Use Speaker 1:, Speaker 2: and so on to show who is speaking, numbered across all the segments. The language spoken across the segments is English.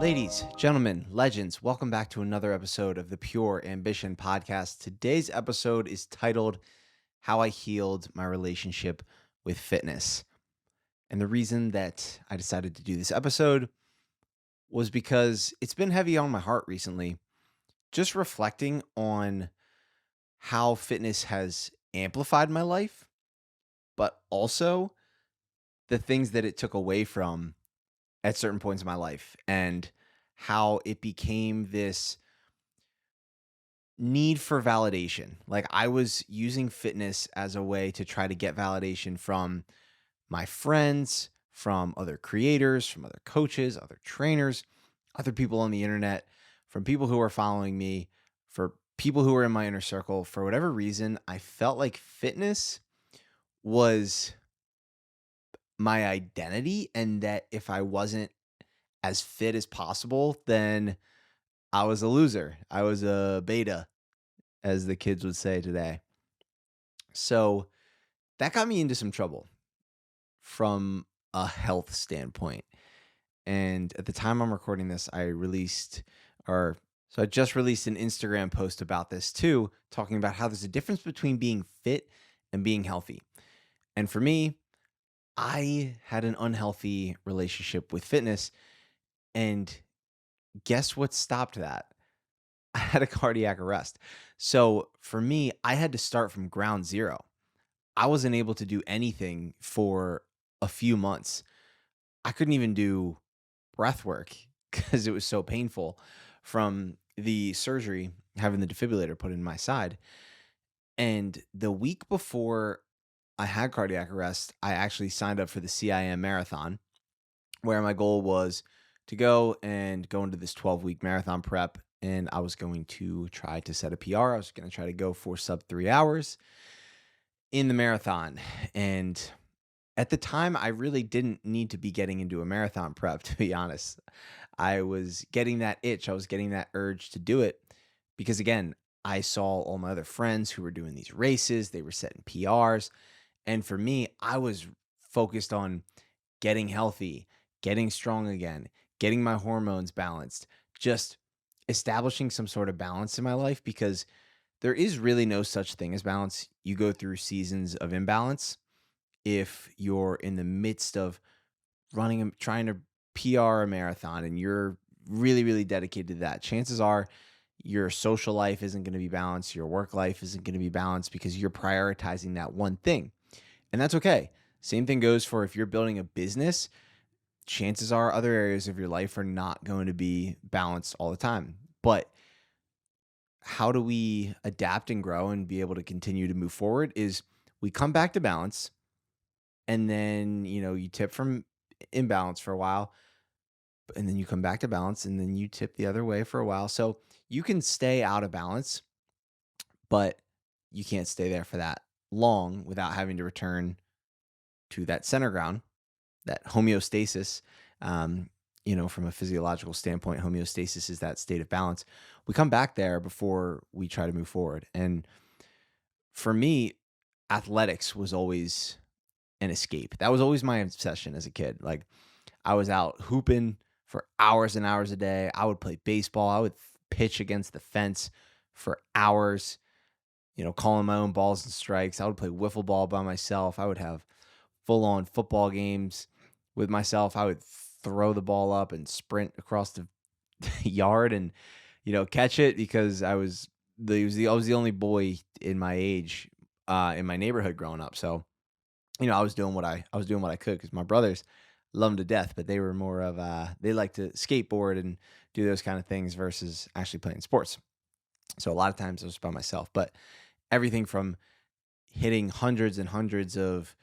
Speaker 1: Ladies, gentlemen, legends, welcome back to another episode of the Pure Ambition Podcast. Today's episode is titled How I Healed My Relationship with Fitness. And the reason that I decided to do this episode was because it's been heavy on my heart recently, just reflecting on how fitness has amplified my life, but also the things that it took away from at certain points in my life and how it became this need for validation. Like I was using fitness as a way to try to get validation from my friends, from other creators, from other coaches, other trainers, other people on the internet, from people who are following me, for people who are in my inner circle. For whatever reason, I felt like fitness was my identity, and that if I wasn't as fit as possible, then I was a loser. I was a beta, as the kids would say today. So that got me into some trouble from a health standpoint. And at the time I'm recording this, I just released an Instagram post about this too, talking about how there's a difference between being fit and being healthy. And for me, I had an unhealthy relationship with fitness. And guess what stopped that? I had a cardiac arrest. So for me, I had to start from ground zero. I wasn't able to do anything for a few months. I couldn't even do breath work because it was so painful from the surgery, having the defibrillator put in my side. And the week before I had cardiac arrest, I actually signed up for the CIM marathon, where my goal was to go into this 12-week marathon prep. And I was going to try to set a PR. I was going to try to go for sub 3 hours in the marathon. And at the time, I really didn't need to be getting into a marathon prep, to be honest. I was getting that itch. I was getting that urge to do it because, again, I saw all my other friends who were doing these races. They were setting PRs. And for me, I was focused on getting healthy, getting strong again, getting my hormones balanced, just establishing some sort of balance in my life because there is really no such thing as balance. You go through seasons of imbalance if you're in the midst of trying to PR a marathon and you're really, really dedicated to that. Chances are your social life isn't going to be balanced. Your work life isn't going to be balanced because you're prioritizing that one thing. And that's okay. Same thing goes for if you're building a business. Chances are other areas of your life are not going to be balanced all the time. But how do we adapt and grow and be able to continue to move forward is we come back to balance, and then, you tip from imbalance for a while, and then you come back to balance, and then you tip the other way for a while. So you can stay out of balance, but you can't stay there for that long without having to return to that center ground, that homeostasis. From a physiological standpoint, homeostasis is that state of balance. We come back there before we try to move forward. And for me, athletics was always an escape. That was always my obsession as a kid. Like I was out hooping for hours and hours a day. I would play baseball. I would pitch against the fence for hours, calling my own balls and strikes. I would play wiffle ball by myself. I would have full on football games with myself. I would throw the ball up and sprint across the yard and, catch it because I was the only boy in my age in my neighborhood growing up. So, I was doing what I could because my brothers love them to death, but they were more of they like to skateboard and do those kind of things versus actually playing sports. So a lot of times I was by myself, but everything from hitting hundreds and hundreds of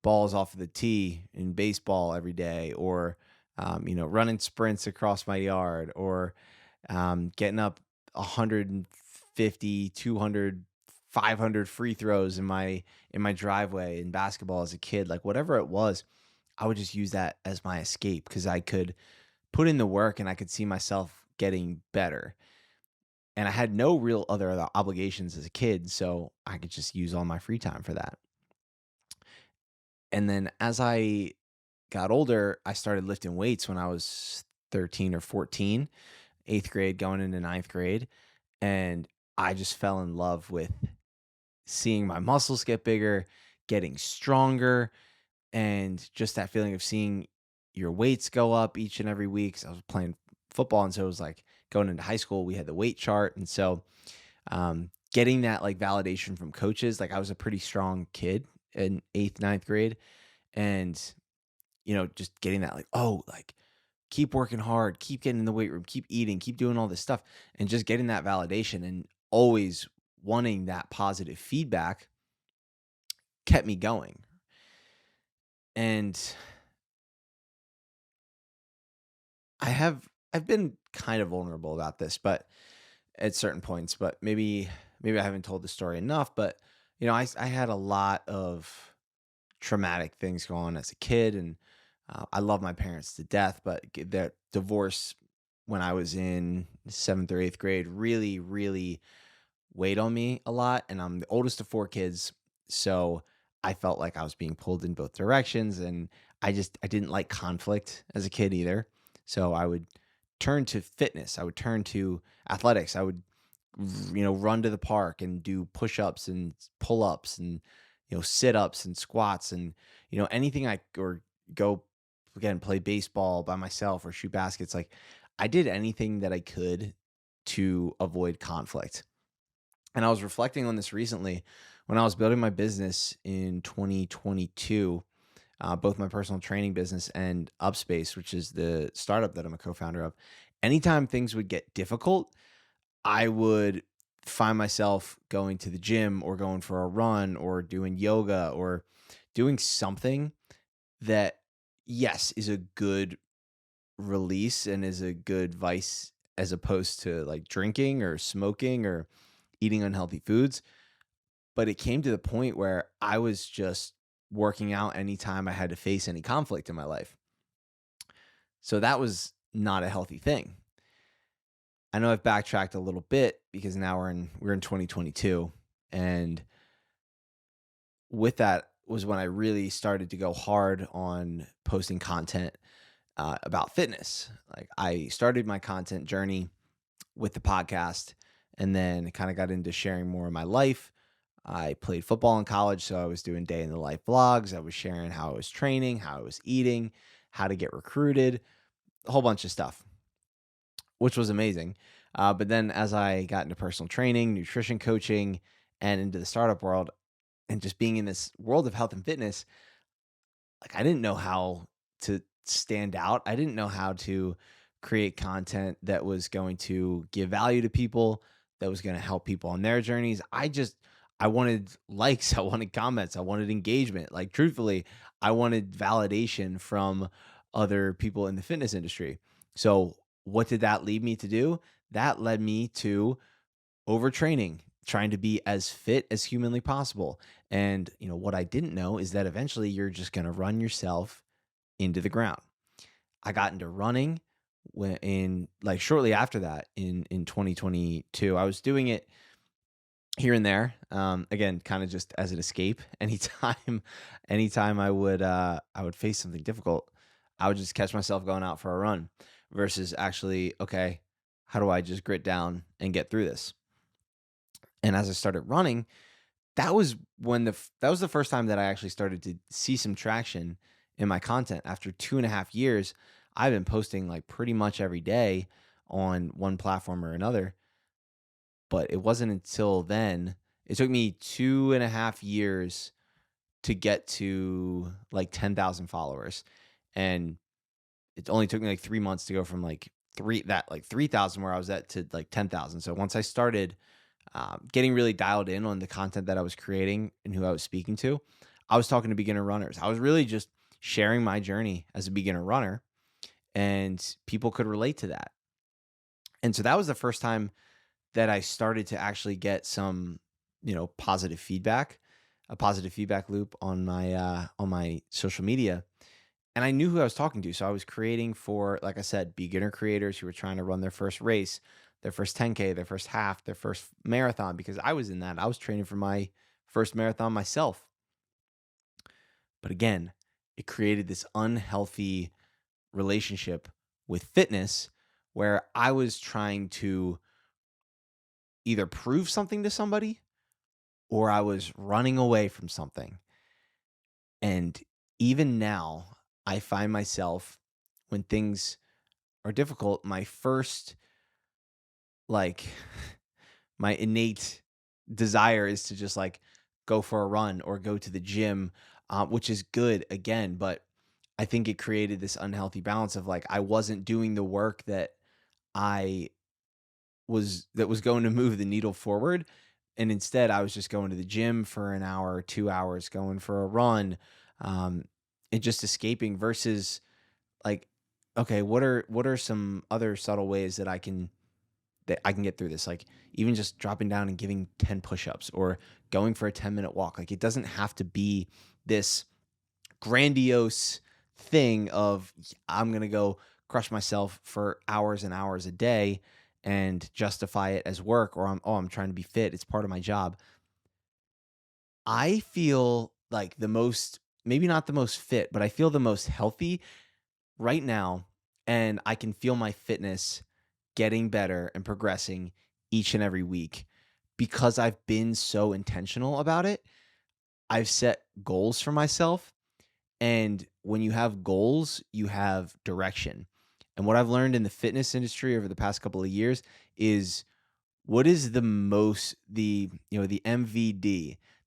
Speaker 1: balls off of the tee in baseball every day, or running sprints across my yard, or getting up 150, 200, 500 free throws in my driveway in basketball as a kid, like whatever it was, I would just use that as my escape because I could put in the work and I could see myself getting better. And I had no real other obligations as a kid, so I could just use all my free time for that. And then as I got older, I started lifting weights when I was 13 or 14, eighth grade going into ninth grade. And I just fell in love with seeing my muscles get bigger, getting stronger, and just that feeling of seeing your weights go up each and every week. So I was playing football, and so it was like going into high school, we had the weight chart, and so getting that like validation from coaches. Like I was a pretty strong kid in eighth, ninth grade, and just getting that like, oh, like keep working hard, keep getting in the weight room, keep eating, keep doing all this stuff, and just getting that validation and always wanting that positive feedback kept me going. And I've been kind of vulnerable about this, but at certain points, but maybe I haven't told the story enough, but I had a lot of traumatic things go on as a kid, and I love my parents to death, but their divorce when I was in seventh or eighth grade really, really weighed on me a lot. And I'm the oldest of four kids, so I felt like I was being pulled in both directions, and I didn't like conflict as a kid either. So I would turn to fitness, I would turn to athletics, I would run to the park and do push-ups and pull-ups and sit-ups and squats and anything I or go again play baseball by myself or shoot baskets. Like I did anything that I could to avoid conflict. And I was reflecting on this recently when I was building my business in 2022, both my personal training business and Upspace, which is the startup that I'm a co-founder of. Anytime things would get difficult, I would find myself going to the gym or going for a run or doing yoga or doing something that, yes, is a good release and is a good vice as opposed to like drinking or smoking or eating unhealthy foods. But it came to the point where I was just working out anytime I had to face any conflict in my life. So that was not a healthy thing. I know I've backtracked a little bit because now we're in 2022, and with that was when I really started to go hard on posting content about fitness. Like I started my content journey with the podcast, and then kind of got into sharing more of my life. I played football in college, so I was doing day in the life vlogs. I was sharing how I was training, how I was eating, how to get recruited, a whole bunch of stuff, which was amazing. But then as I got into personal training, nutrition coaching, and into the startup world, and just being in this world of health and fitness, like I didn't know how to stand out. I didn't know how to create content that was going to give value to people, that was going to help people on their journeys. I wanted likes, I wanted comments, I wanted engagement. Like truthfully, I wanted validation from other people in the fitness industry. So what did that lead me to do? That led me to overtraining, trying to be as fit as humanly possible. And what I didn't know is that eventually you're just going to run yourself into the ground. I got into running when in like shortly after that in 2022. I was doing it here and there. Again, kind of just as an escape. Anytime I would face something difficult, I would just catch myself going out for a run versus actually, okay, how do I just grit down and get through this? And as I started running, that was the first time that I actually started to see some traction in my content. After 2.5 years, I've been posting like pretty much every day on one platform or another. But it wasn't until then, it took me 2.5 years to get to like 10,000 followers. And it only took me like 3 months to go from like 3,000 where I was at to like 10,000. So once I started getting really dialed in on the content that I was creating and who I was speaking to, I was talking to beginner runners. I was really just sharing my journey as a beginner runner, and people could relate to that. And so that was the first time that I started to actually get some, positive feedback, a positive feedback loop on my social media. And I knew who I was talking to. So I was creating for, like I said, beginner creators who were trying to run their first race, their first 10K, their first half, their first marathon, because I was in that. I was training for my first marathon myself. But again, it created this unhealthy relationship with fitness where I was trying to either prove something to somebody or I was running away from something. And even now, I find myself when things are difficult, my first, like, my innate desire is to just like go for a run or go to the gym, which is good again. But I think it created this unhealthy balance of like I wasn't doing the work I that was going to move the needle forward. And instead, I was just going to the gym for an hour or 2 hours, going for a run, um, and just escaping versus like, okay, what are some other subtle ways that I can get through this? Like even just dropping down and giving 10 push-ups or going for a 10-minute walk. Like it doesn't have to be this grandiose thing of I'm going to go crush myself for hours and hours a day and justify it as work or I'm trying to be fit. It's part of my job. I feel like the most maybe not the most fit, but I feel the most healthy right now and I can feel my fitness getting better and progressing each and every week because I've been so intentional about it. I've set goals for myself. And when you have goals, you have direction. And what I've learned in the fitness industry over the past couple of years is what is the MVD,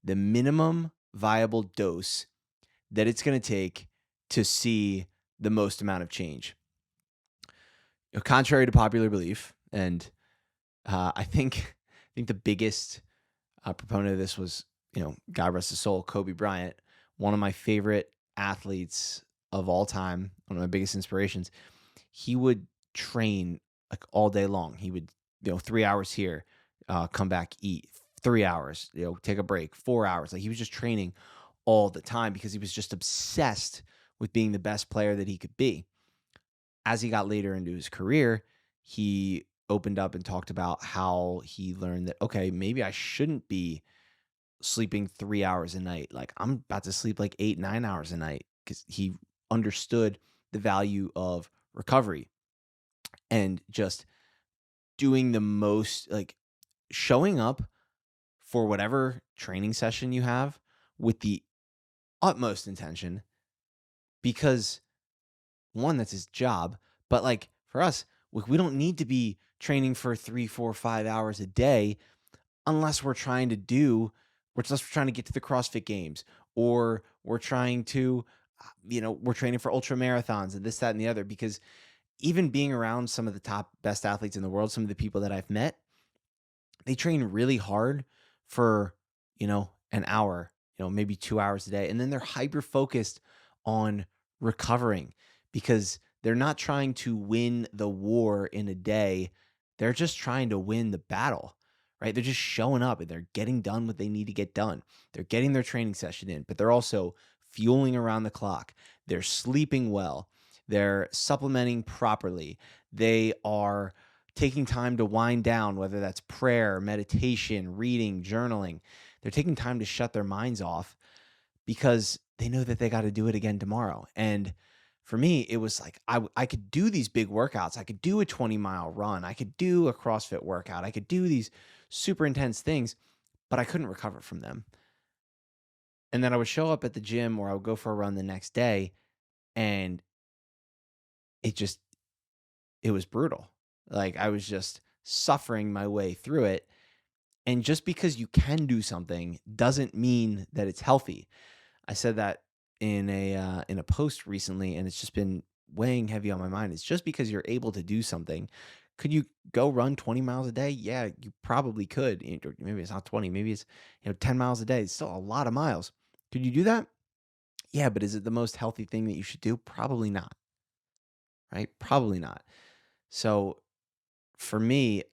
Speaker 1: the minimum viable dose that it's going to take to see the most amount of change. Contrary to popular belief, and I think the biggest proponent of this was, God rest his soul, Kobe Bryant, one of my favorite athletes of all time, one of my biggest inspirations. He would train like all day long. He would, 3 hours here, come back, eat 3 hours, take a break, 4 hours. Like he was just training all the time because he was just obsessed with being the best player that he could be. As he got later into his career, he opened up and talked about how he learned that, okay, maybe I shouldn't be sleeping 3 hours a night. Like I'm about to sleep like 8, 9 hours a night because he understood the value of recovery and just doing the most, like showing up for whatever training session you have with the utmost intention because one, that's his job. But like for us, we don't need to be training for 3, 4, 5 hours a day unless we're just trying to get to the CrossFit Games or we're trying to, we're training for ultra marathons and this, that, and the other. Because even being around some of the top best athletes in the world, some of the people that I've met, they train really hard for, an hour, maybe 2 hours a day. And then they're hyper focused on recovering because they're not trying to win the war in a day. They're just trying to win the battle, right? They're just showing up and they're getting done what they need to get done. They're getting their training session in, but they're also fueling around the clock. They're sleeping well. They're supplementing properly. They are taking time to wind down, whether that's prayer, meditation, reading, journaling. They're taking time to shut their minds off because they know that they got to do it again tomorrow. And for me, it was like I could do these big workouts. I could do a 20-mile run. I could do a CrossFit workout. I could do these super intense things, but I couldn't recover from them. And then I would show up at the gym or I would go for a run the next day and it just it was brutal. Like I was just suffering my way through it. And just because you can do something doesn't mean that it's healthy. I said that in a post recently, and it's just been weighing heavy on my mind. It's just because you're able to do something. Could you go run 20 miles a day? Yeah, you probably could. Or maybe it's not 20. Maybe it's 10 miles a day. It's still a lot of miles. Could you do that? Yeah, but is it the most healthy thing that you should do? Probably not. Right? Probably not. So for me,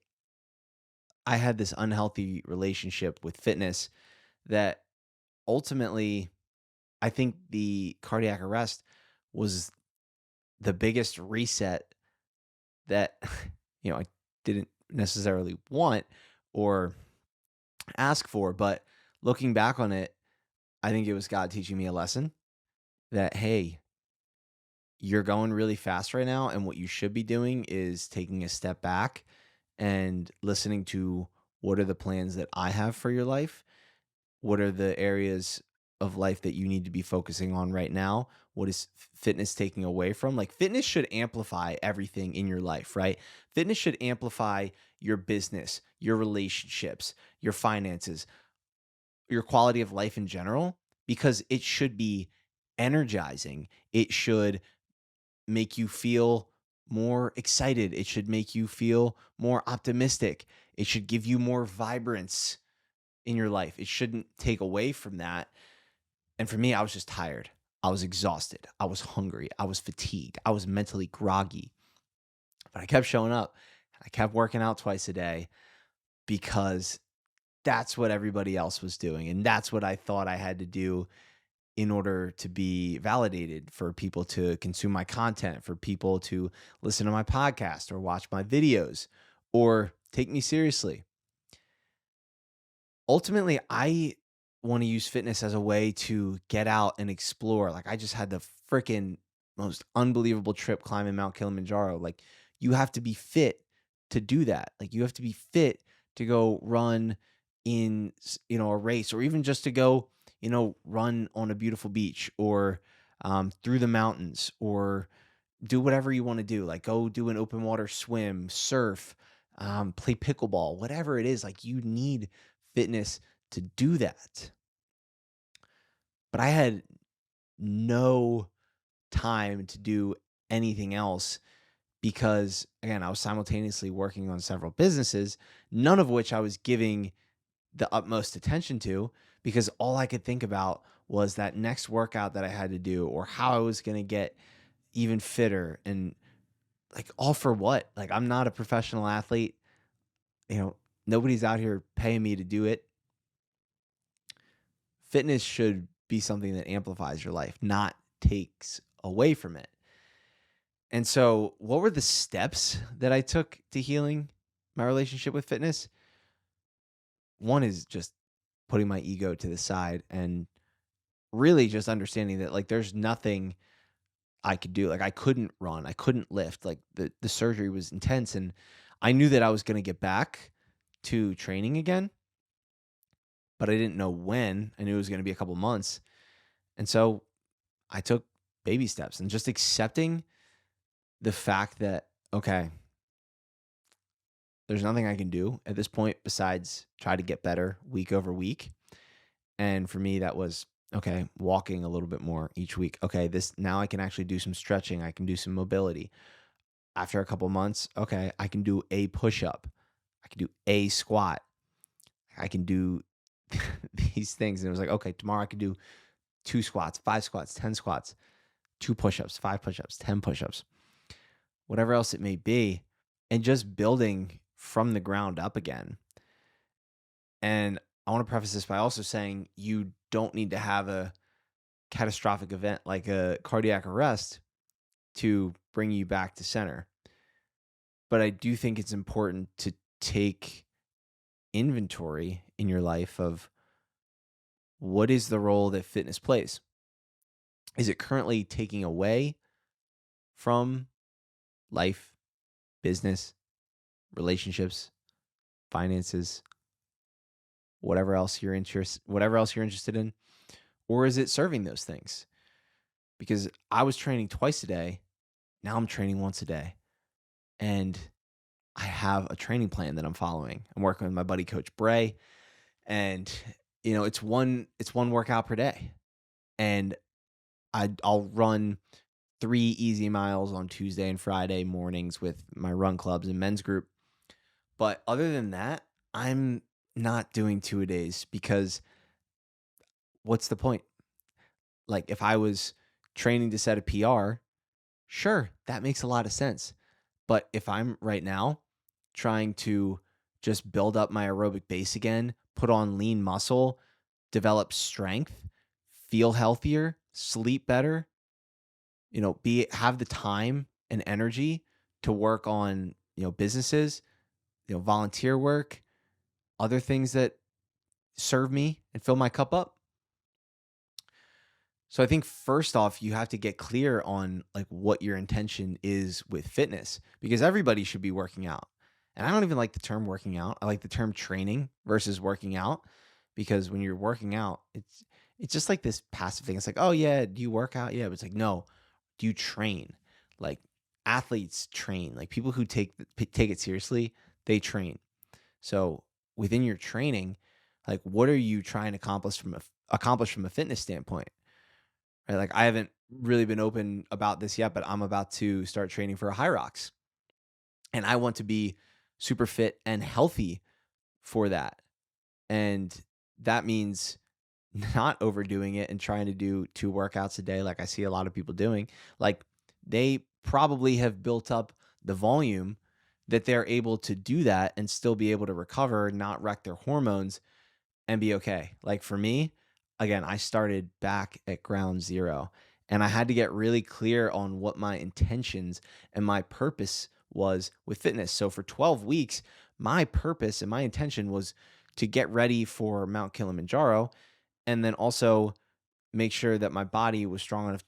Speaker 1: I had this unhealthy relationship with fitness that ultimately I think the cardiac arrest was the biggest reset that I didn't necessarily want or ask for, but looking back on it, I think it was God teaching me a lesson that hey, you're going really fast right now. And what you should be doing is taking a step back and listening to what are the plans that I have for your life? What are the areas of life that you need to be focusing on right now? What is fitness taking away from? Like, fitness should amplify everything in your life, right? Fitness should amplify your business, your relationships, your finances, your quality of life in general, because it should be energizing. It should make you feel more excited. It should make you feel more optimistic. It should give you more vibrance in your life. It shouldn't take away from that. And for me, I was just tired. I was exhausted. I was hungry. I was fatigued. I was mentally groggy. But I kept showing up. I kept working out twice a day because that's what everybody else was doing. And that's what I thought I had to do in order to be validated, for people to consume my content, for people to listen to my podcast or watch my videos or take me seriously. Ultimately, I want to use fitness as a way to get out and explore. Like, I just had the freaking most unbelievable trip climbing Mount Kilimanjaro. Like, you have to be fit to do that. Like, you have to be fit to go run in, a race, or even just to go, run on a beautiful beach, or through the mountains, or do whatever you want to do. Like, go do an open water swim, surf, play pickleball, whatever it is. Like, you need fitness to do that. But I had no time to do anything else because, again, I was simultaneously working on several businesses, none of which I was giving the utmost attention to, because all I could think about was that next workout that I had to do, or how I was going to get even fitter. And like, all for what? Like, I'm not a professional athlete. Nobody's out here paying me to do it. Fitness should be something that amplifies your life, not takes away from it. And so, what were the steps that I took to healing my relationship with fitness? One is just putting my ego to the side and really just understanding that, like, there's nothing I could do. Like, I couldn't run, I couldn't lift. Like, the surgery was intense, and I knew that I was going to get back to training again, but I didn't know when. I knew it was going to be a couple months. And so I took baby steps, and just accepting the fact that, okay, there's nothing I can do at this point besides try to get better week over week. And for me, that was, okay, walking a little bit more each week. Okay, now I can actually do some stretching. I can do some mobility. After a couple months, okay, I can do a push up. I can do a squat. I can do these things. And it was like, okay, tomorrow I could do 2 squats, 5 squats, 10 squats, 2 push-ups, 5 push-ups, 10 push-ups, whatever else it may be, and just building from the ground up again. And I want to preface this by also saying you don't need to have a catastrophic event like a cardiac arrest to bring you back to center. But I do think it's important to take inventory in your life of, what is the role that fitness plays? Is it currently taking away from life, business, relationships, finances, whatever else you're interested in? Or is it serving those things? Because I was training twice a day. Now I'm training once a day. And I have a training plan that I'm following. I'm working with my buddy Coach Bray. And it's one workout per day. And I'll run 3 easy miles on Tuesday and Friday mornings with my run clubs and men's group. But other than that, I'm not doing 2-a-days, because what's the point? Like, if I was training to set a PR, sure, that makes a lot of sense. But if I'm right now trying to just build up my aerobic base again, put on lean muscle, develop strength, feel healthier, sleep better, have the time and energy to work on, businesses, volunteer work, other things that serve me and fill my cup up, So I think first off, you have to get clear on like what your intention is with fitness because everybody should be working out. And I don't even like the term working out. I like the term training versus working out because when you're working out, it's just like this passive thing. It's like, "Oh yeah, do you work out?" Yeah, but it's like, "No, do you train?" Like athletes train. Like people who take it seriously, they train. So within your training, like what are you trying to accomplish from a fitness standpoint? Right? Like I haven't really been open about this yet, but I'm about to start training for a High Rocks, and I want to be super fit and healthy for that. And that means not overdoing it and trying to do 2 workouts a day like I see a lot of people doing. Like they probably have built up the volume that they're able to do that and still be able to recover, not wreck their hormones and be okay. Like for me, again, I started back at ground zero and I had to get really clear on what my intentions and my purpose was with fitness. So for 12 weeks, my purpose and my intention was to get ready for Mount Kilimanjaro and then also make sure that my body was strong enough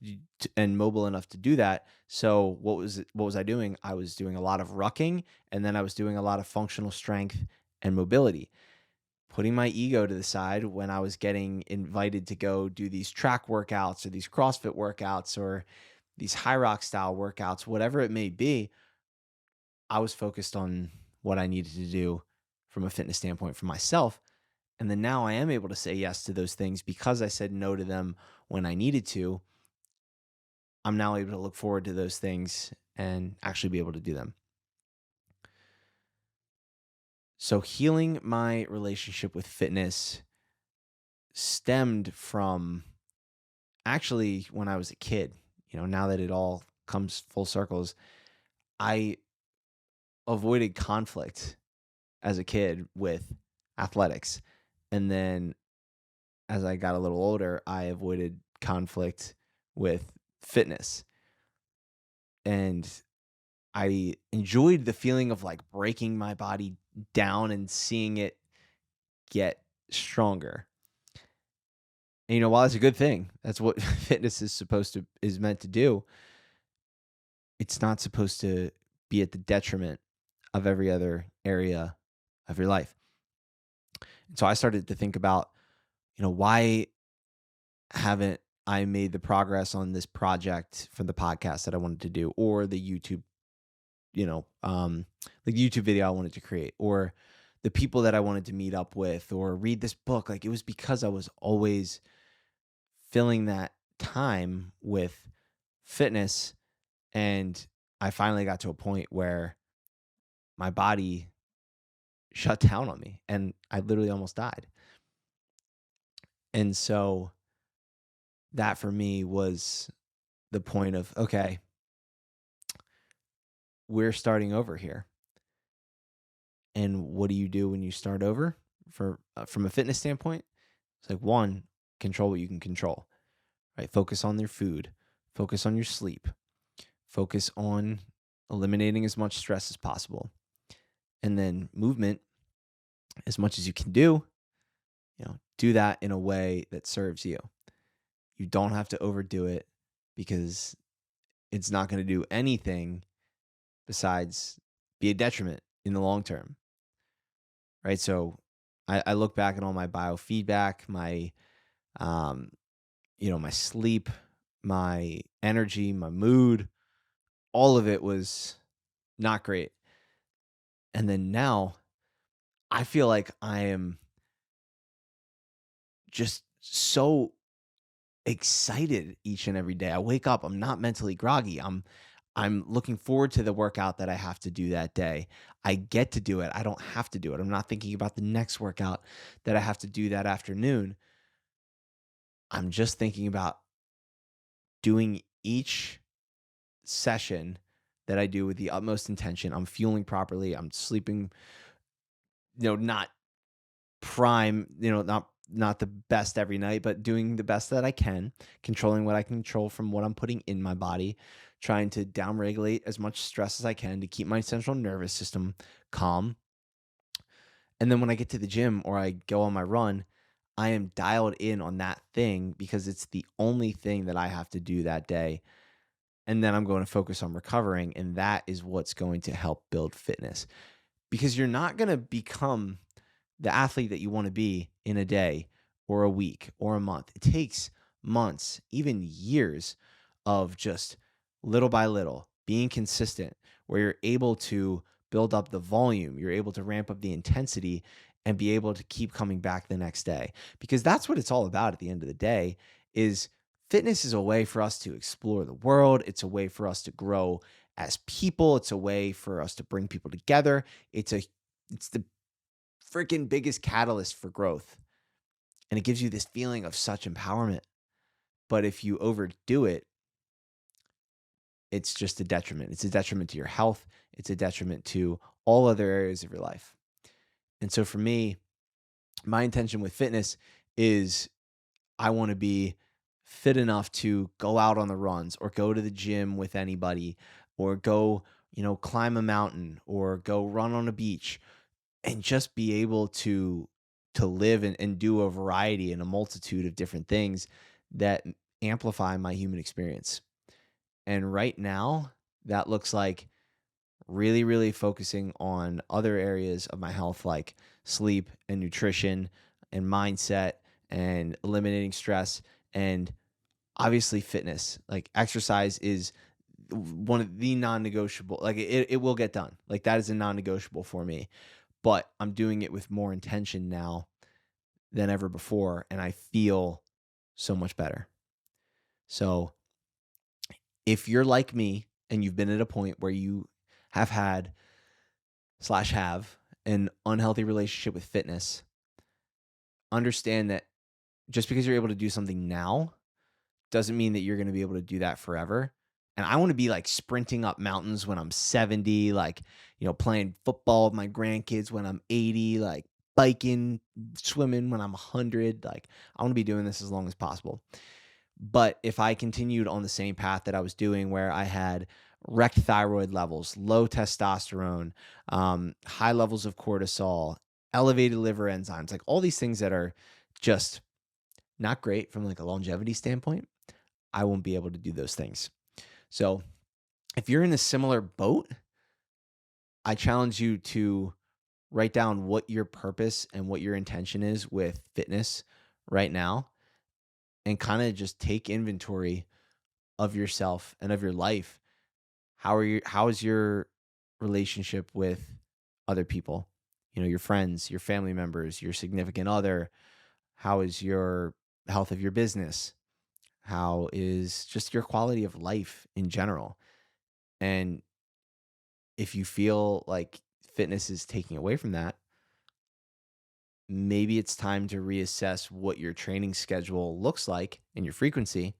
Speaker 1: and mobile enough to do that. So what was I doing? I was doing a lot of rucking and then I was doing a lot of functional strength and mobility, putting my ego to the side when I was getting invited to go do these track workouts or these CrossFit workouts or these high rock style workouts, whatever it may be. I was focused on what I needed to do from a fitness standpoint for myself. And then now I am able to say yes to those things because I said no to them when I needed to. I'm now able to look forward to those things and actually be able to do them. So healing my relationship with fitness stemmed from actually when I was a kid. Now that it all comes full circles, I avoided conflict as a kid with athletics. And then as I got a little older, I avoided conflict with fitness. And I enjoyed the feeling of like breaking my body down and seeing it get stronger. And while that's a good thing, that's what fitness is meant to do. It's not supposed to be at the detriment of every other area of your life. And so I started to think about, why haven't I made the progress on this project for the podcast that I wanted to do, or the YouTube, like YouTube video I wanted to create, or the people that I wanted to meet up with, or read this book. Like it was because I was always filling that time with fitness. And I finally got to a point where my body shut down on me and I literally almost died. And so that for me was the point of, okay, we're starting over here. And what do you do when you start over from a fitness standpoint? It's like, one, control what you can control, right? Focus on your food, focus on your sleep, focus on eliminating as much stress as possible. And then movement, as much as you can do, do that in a way that serves you. You don't have to overdo it because it's not going to do anything besides be a detriment in the long term, right? So I look back at all my biofeedback, my my sleep, my energy, my mood, all of it was not great. And then now I feel like I am just so excited each and every day. I wake up, I'm not mentally groggy. I'm looking forward to the workout that I have to do that day. I get to do it. I don't have to do it. I'm not thinking about the next workout that I have to do that afternoon. I'm just thinking about doing each session that I do with the utmost intention. I'm fueling properly. I'm sleeping, not prime, not the best every night, but doing the best that I can, controlling what I can control from what I'm putting in my body, trying to downregulate as much stress as I can to keep my central nervous system calm. And then when I get to the gym or I go on my run, I am dialed in on that thing because it's the only thing that I have to do that day. And then I'm going to focus on recovering. And that is what's going to help build fitness, because you're not going to become the athlete that you want to be in a day or a week or a month. It takes months, even years of just little by little being consistent, where you're able to build up the volume, you're able to ramp up the intensity and be able to keep coming back the next day. Because that's what it's all about at the end of the day. Is fitness is a way for us to explore the world. It's a way for us to grow as people. It's a way for us to bring people together. It's the freaking biggest catalyst for growth. And it gives you this feeling of such empowerment. But if you overdo it, it's just a detriment. It's a detriment to your health. It's a detriment to all other areas of your life. And so for me, my intention with fitness is I want to be fit enough to go out on the runs or go to the gym with anybody or go, climb a mountain or go run on a beach and just be able to live and do a variety and a multitude of different things that amplify my human experience. And right now, that looks like really, really focusing on other areas of my health, like sleep and nutrition and mindset and eliminating stress, and obviously fitness. Like exercise is one of the non-negotiable. Like it will get done. Like that is a non-negotiable for me. But I'm doing it with more intention now than ever before, and I feel so much better. So if you're like me and you've been at a point where you have had / have an unhealthy relationship with fitness, understand that just because you're able to do something now doesn't mean that you're going to be able to do that forever. And I want to be like sprinting up mountains when I'm 70, like, playing football with my grandkids when I'm 80, like biking, swimming when I'm 100. Like, I want to be doing this as long as possible. But if I continued on the same path that I was doing, where I had wrecked thyroid levels, low testosterone, high levels of cortisol, elevated liver enzymes, like all these things that are just not great from like a longevity standpoint, I won't be able to do those things. So if you're in a similar boat, I challenge you to write down what your purpose and what your intention is with fitness right now, and kind of just take inventory of yourself and of your life. How is your relationship with other people? Your friends, your family members, your significant other. How is your health of your business? How is just your quality of life in general? And if you feel like fitness is taking away from that, maybe it's time to reassess what your training schedule looks like and your frequency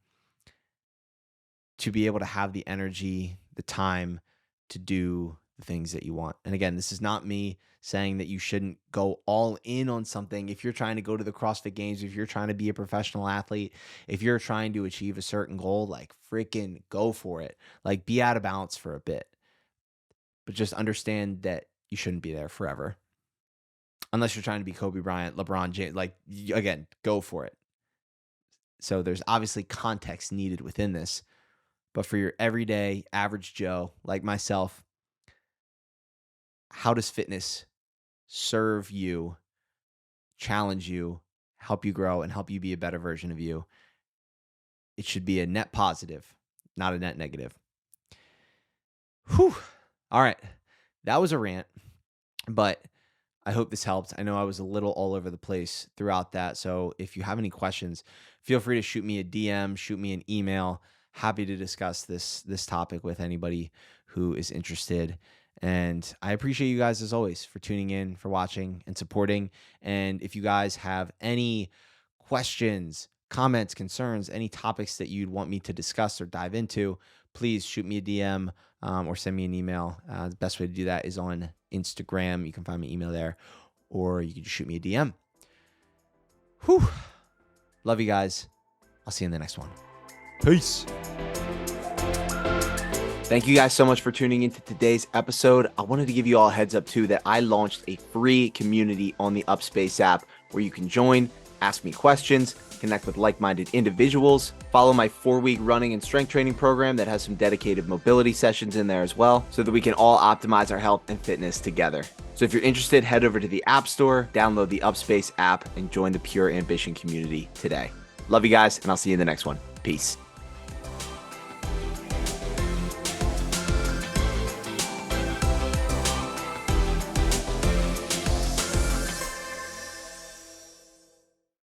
Speaker 1: to be able to have the energy, the time to do the things that you want. And again, this is not me saying that you shouldn't go all in on something. If you're trying to go to the CrossFit Games, if you're trying to be a professional athlete, if you're trying to achieve a certain goal, like freaking go for it. Like be out of balance for a bit. But just understand that you shouldn't be there forever. Unless you're trying to be Kobe Bryant, LeBron James, like again, go for it. So there's obviously context needed within this. But for your everyday average Joe like myself, how does fitness serve you, challenge you, help you grow, and help you be a better version of you? It should be a net positive, not a net negative. Whew. All right. That was a rant, but I hope this helped. I know I was a little all over the place throughout that. So if you have any questions, feel free to shoot me a DM, shoot me an email. Happy to discuss this topic with anybody who is interested. And I appreciate you guys as always for tuning in, for watching and supporting. And if you guys have any questions, comments, concerns, any topics that you'd want me to discuss or dive into, please shoot me a DM or send me an email. The best way to do that is on Instagram. You can find my email there, or you can just shoot me a DM. Whew. Love you guys. I'll see you in the next one. Peace. Thank you guys so much for tuning into today's episode. I wanted to give you all a heads up too that I launched a free community on the Upspace app where you can join ask me questions, connect with like-minded individuals, follow my 4-week running and strength training program that has some dedicated mobility sessions in there as well, so that we can all optimize our health and fitness together. So if you're interested, head over to the App Store, download the Upspace app, and join the Pure Ambition community today. Love you guys, and I'll see you in the next one. Peace.